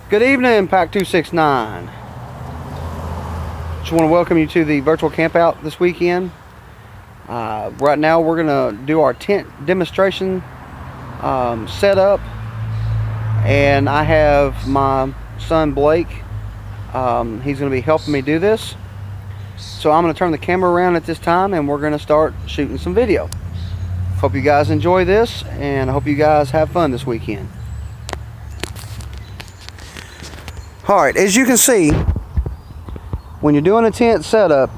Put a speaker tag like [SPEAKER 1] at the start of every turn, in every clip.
[SPEAKER 1] Good evening, Pack 269. Just want to welcome you to the virtual campout this weekend. Right now we're going to do our tent demonstration setup, and I have my son Blake. He's going to be helping me do this. So I'm going to turn the camera around at this time and we're going to start shooting some video. Hope you guys enjoy this, and I hope you guys have fun this weekend. Alright, as you can see, when you're doing a tent setup,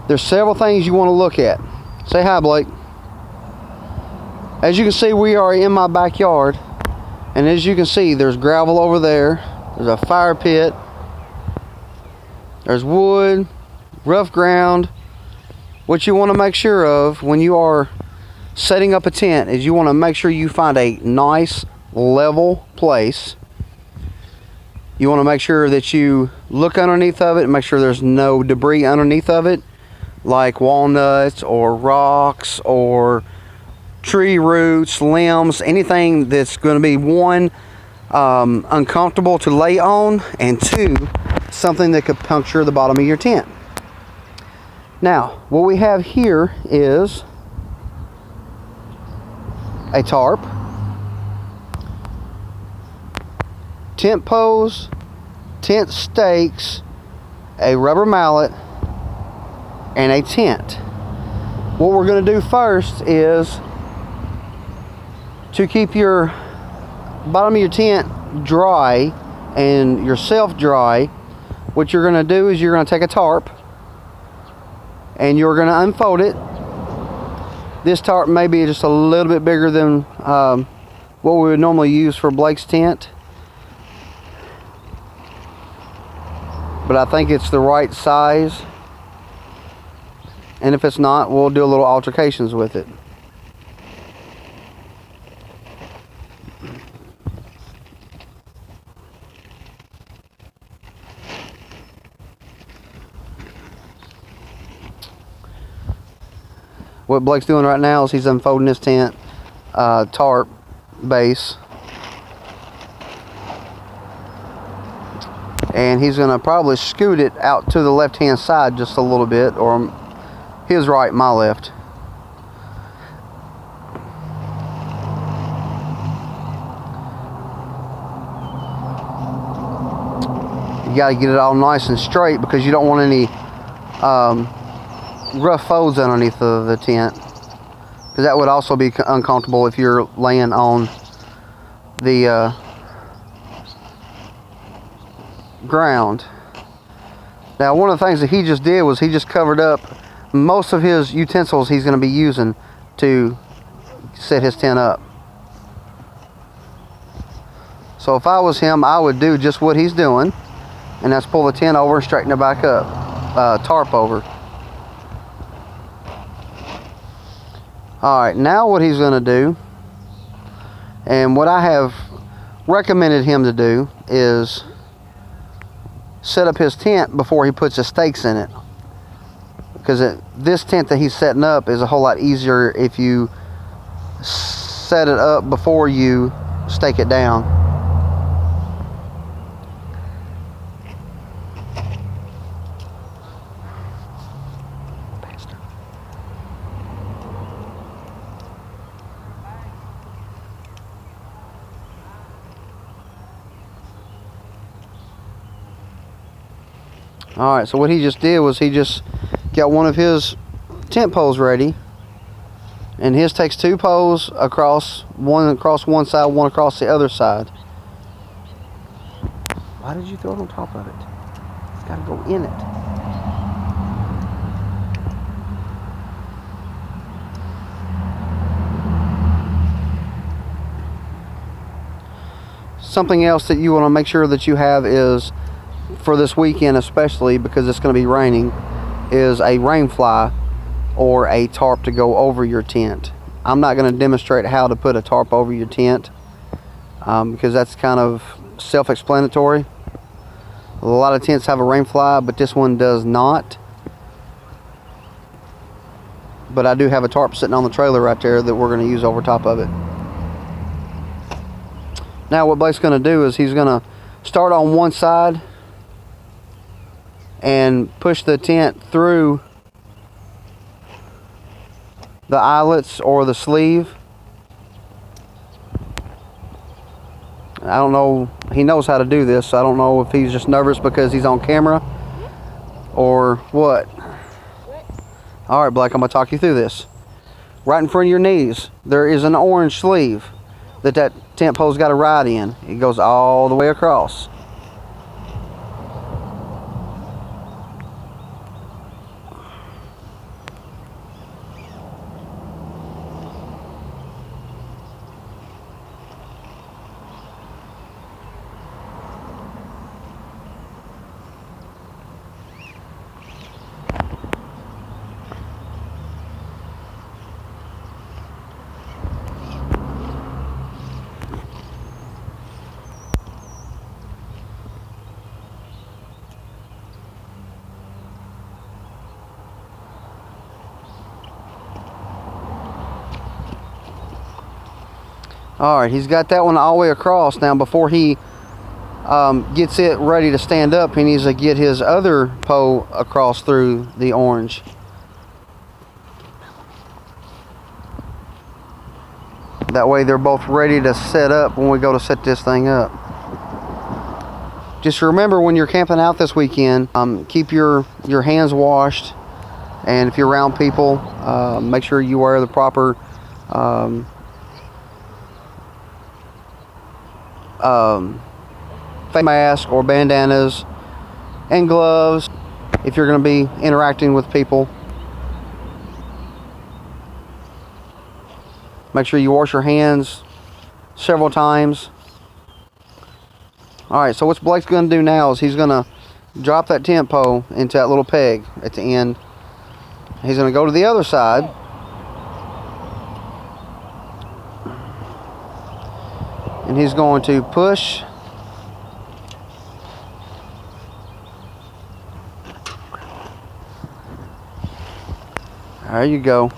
[SPEAKER 1] there's several things you want to look at. Say hi, Blake. As you can see, we are in my backyard, and as you can see, there's gravel over there, there's a fire pit, there's wood, rough ground. What you want to make sure of when you are setting up a tent is you want to make sure you find a nice level place. You want to make sure that you look underneath of it and make sure there's no debris underneath of it, like walnuts or rocks or tree roots, limbs, anything that's going to be, one, uncomfortable to lay on, and two, something that could puncture the bottom of your tent. Now, what we have here is a tarp, tent poles, tent stakes, a rubber mallet, and a tent. What we're going to do first is to keep your bottom of your tent dry and yourself dry. What you're going to do is you're going to take a tarp and you're going to unfold it. This tarp may be just a little bit bigger than what we would normally use for Blake's tent, but I think it's the right size, and if it's not, we'll do a little altercations with it. What Blake's doing right now is he's unfolding his tent tarp base, and he's going to probably scoot it out to the left hand side just a little bit, or his right, my left. You got to get it all nice and straight because you don't want any rough folds underneath the tent, because that would also be uncomfortable if you're laying on the ground. Now, one of the things that he just did was he just covered up most of his utensils he's going to be using to set his tent up. So if I was him, I would do just what he's doing, and that's pull the tent over and straighten it back up, tarp over. Alright, now what he's going to do, and what I have recommended him to do, is set up his tent before he puts his stakes in it. Because this tent that he's setting up is a whole lot easier if you set it up before you stake it down. Alright, so what he just did was he just got one of his tent poles ready, and his takes two poles across one side, one across the other side. Why did you throw it on top of it? It's got to go in it. Something else that you want to make sure that you have is, for this weekend especially because it's going to be raining, is a rain fly or a tarp to go over your tent. I'm not going to demonstrate how to put a tarp over your tent because that's kind of self-explanatory. A lot of tents have a rain fly, but this one does not. But I do have a tarp sitting on the trailer right there that we're going to use over top of it. Now what Blake's going to do is he's going to start on one side and push the tent through the eyelets or the sleeve. I don't know, he knows how to do this, so I don't know if he's just nervous because he's on camera or what. All right, Blake, I'm gonna talk you through this. Right in front of your knees, there is an orange sleeve that tent pole's got to ride in. It goes all the way across. Alright, he's got that one all the way across. Now before he gets it ready to stand up, he needs to get his other pole across through the orange. That way they're both ready to set up when we go to set this thing up. Just remember, when you're camping out this weekend, keep your hands washed, and if you're around people, make sure you wear the proper face mask or bandanas and gloves if you're going to be interacting with people. Make sure you wash your hands several times. Alright, so what Blake's going to do now is he's going to drop that tent pole into that little peg at the end. He's going to go to the other side. And he's going to push. There you go.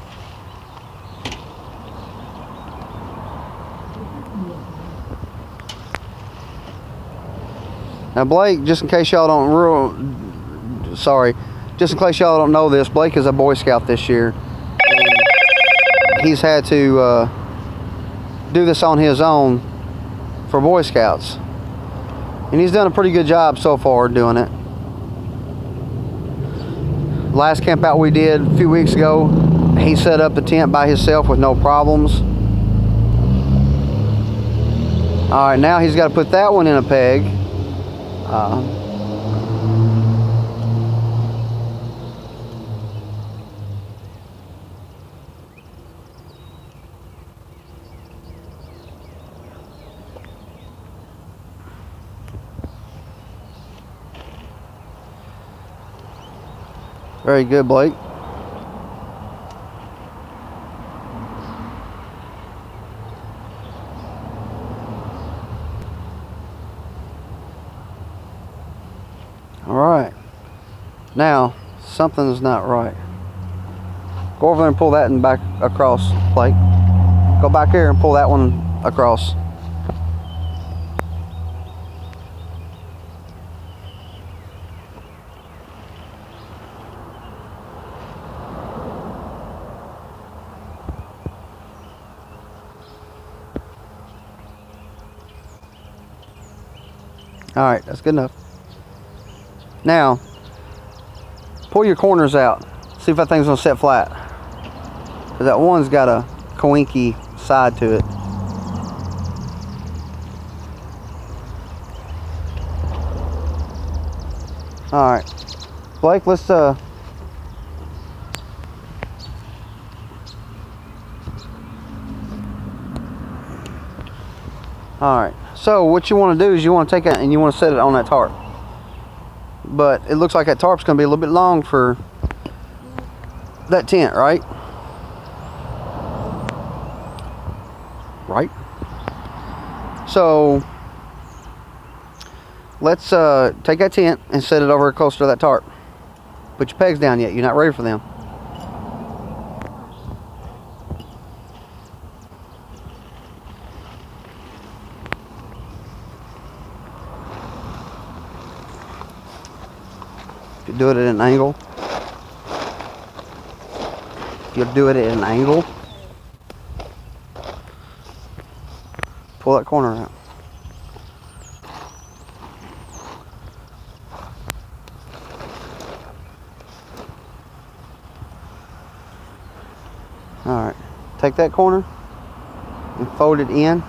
[SPEAKER 1] Now Blake, just in case y'all don't just in case y'all don't know this, Blake is a Boy Scout this year. And he's had to do this on his own for Boy Scouts, and he's done a pretty good job so far doing it. Last camp out we did a few weeks ago, he set up the tent by himself with no problems. Alright, now he's got to put that one in a peg. Very good, Blake. All right. Now, something's not right. Go over there and pull that and back across, Blake. Go back here and pull that one across. Alright, that's good enough. Now, pull your corners out. See if that thing's going to set flat. Because that one's got a coinky side to it. Alright. Blake, let's Alright. So what you want to do is you want to take it and you want to set it on that tarp. But it looks like that tarp's going to be a little bit long for that tent, right? Right? So let's take that tent and set it over closer to that tarp. Put your pegs down yet. You're not ready for them. You do it at an angle. You'll do it at an angle. Pull that corner out. Alright, take that corner and fold it in.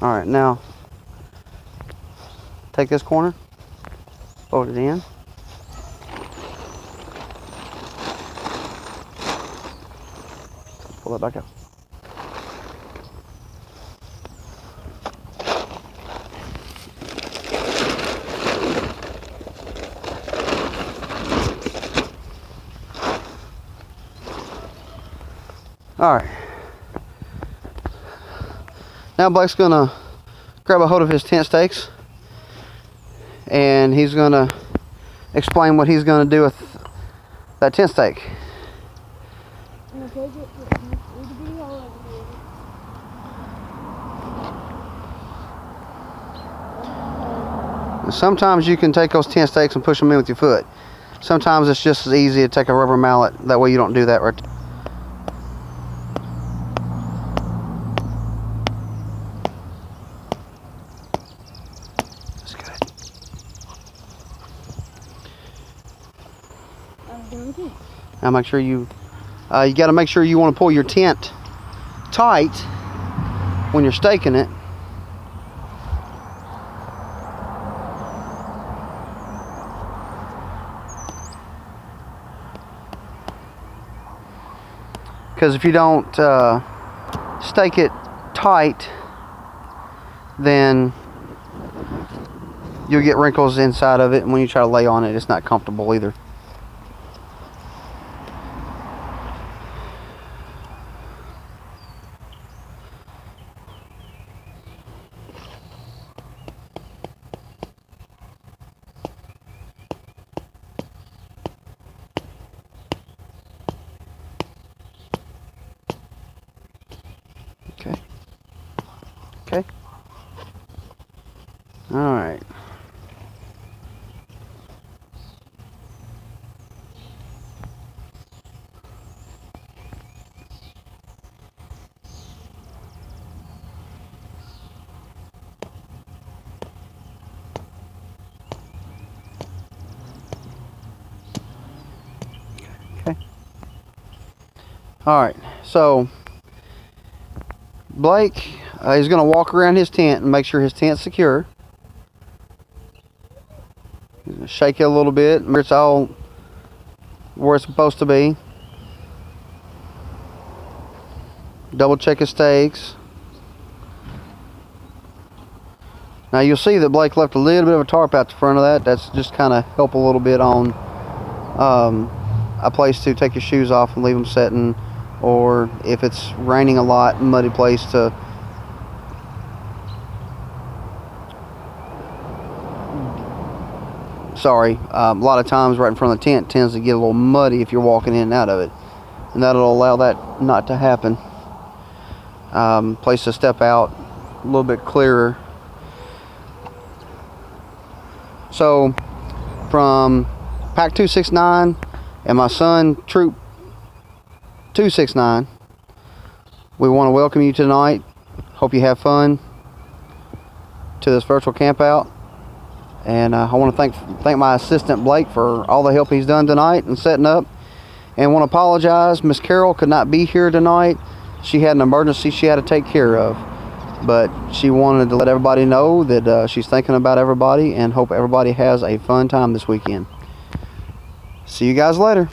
[SPEAKER 1] Alright, now take this corner, fold it in. Pull it back out. Alright. Now Blake's gonna grab a hold of his tent stakes and he's gonna explain what he's gonna do with that tent stake. Sometimes you can take those tent stakes and push them in with your foot. Sometimes it's just as easy to take a rubber mallet. That way you don't do that right there. That's good. Now make sure you got to make sure you want to pull your tent tight when you're staking it. Because if you don't stake it tight, then you'll get wrinkles inside of it, and when you try to lay on it, it's not comfortable either. Okay. All right. Okay. All right. So Blake, he's going to walk around his tent and make sure his tent's secure. He's going to shake it a little bit, make sure it's all where it's supposed to be. Double check his stakes. Now you'll see that Blake left a little bit of a tarp out the front of that. That's just kind of help a little bit on a place to take your shoes off and leave them setting, or if it's raining a lot, muddy place to a lot of times right in front of the tent tends to get a little muddy if you're walking in and out of it, and that'll allow that not to happen. Place to step out a little bit clearer. So from Pack 269 and my son Troop 269, we want to welcome you tonight. Hope you have fun to this virtual camp out. And I want to thank my assistant Blake for all the help he's done tonight and setting up. And want to apologize, Miss Carol could not be here tonight. She had an emergency she had to take care of. But she wanted to let everybody know that she's thinking about everybody and hope everybody has a fun time this weekend. See you guys later.